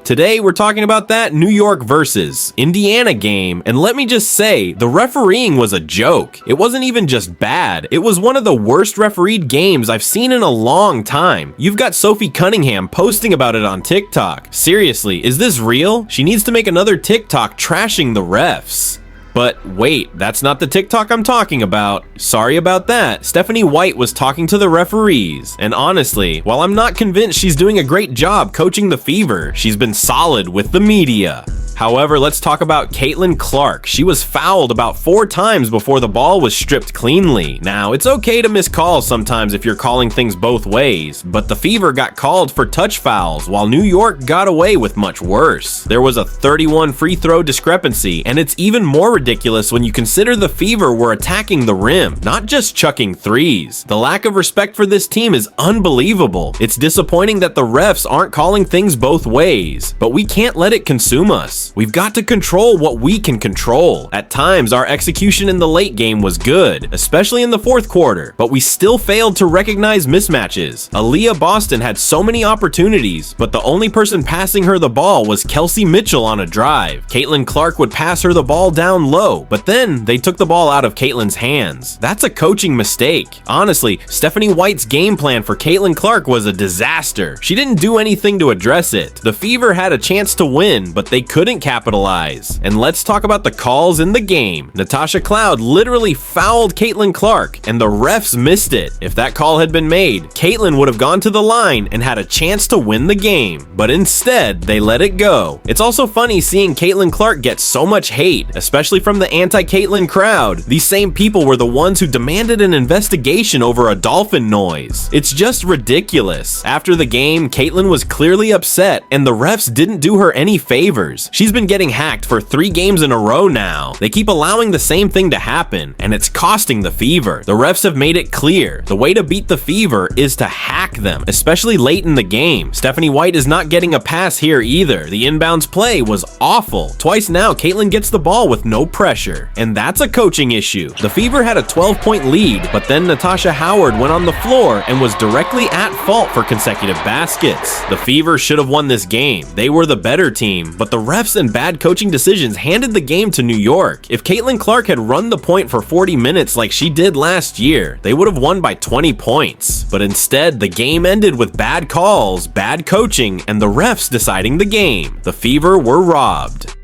Today, we're talking about that New York versus Indiana game, and let me just say, the refereeing was a joke. It wasn't even just bad, it was one of the worst refereed games I've seen in a long time. You've got Sophie Cunningham posting about it on TikTok. Seriously, is this real? She needs to make another TikTok trashing the refs. But wait, that's not the TikTok I'm talking about. Sorry about that. Stephanie White was talking to the referees. And honestly, while I'm not convinced she's doing a great job coaching the Fever, she's been solid with the media. However, let's talk about Caitlin Clark. She was fouled about 4 times before the ball was stripped cleanly. Now, it's okay to miss calls sometimes if you're calling things both ways, but the Fever got called for touch fouls, while New York got away with much worse. There was a 31 free throw discrepancy, and it's even more ridiculous when you consider the Fever were attacking the rim, not just chucking threes. The lack of respect for this team is unbelievable. It's disappointing that the refs aren't calling things both ways, but we can't let it consume us. We've got to control what we can control. At times, our execution in the late game was good, especially in the fourth quarter, but we still failed to recognize mismatches. Aaliyah Boston had so many opportunities, but the only person passing her the ball was Kelsey Mitchell on a drive. Caitlin Clark would pass her the ball down low, but then they took the ball out of Caitlin's hands. That's a coaching mistake. Honestly, Stephanie White's game plan for Caitlin Clark was a disaster. She didn't do anything to address it. The Fever had a chance to win, but they couldn't capitalize. And let's talk about the calls in the game. Natasha Cloud literally fouled Caitlin Clark, and the refs missed it. If that call had been made, Caitlin would have gone to the line and had a chance to win the game, but instead, they let it go. It's also funny seeing Caitlin Clark get so much hate, especially from the anti-Caitlin crowd. These same people were the ones who demanded an investigation over a dolphin noise. It's just ridiculous. After the game, Caitlin was clearly upset, and the refs didn't do her any favors. She's been getting hacked for 3 games in a row now. They keep allowing the same thing to happen, and it's costing the Fever. The refs have made it clear. The way to beat the Fever is to hack them, especially late in the game. Stephanie White is not getting a pass here either. The inbounds play was awful. Twice now, Caitlin gets the ball with no pressure, and that's a coaching issue. The Fever had a 12-point lead, but then Natasha Howard went on the floor and was directly at fault for consecutive baskets. The Fever should have won this game. They were the better team, but the refs and bad coaching decisions handed the game to New York. If Caitlin Clark had run the point for 40 minutes like she did last year, they would have won by 20 points. But instead, the game ended with bad calls, bad coaching, and the refs deciding the game. The Fever were robbed.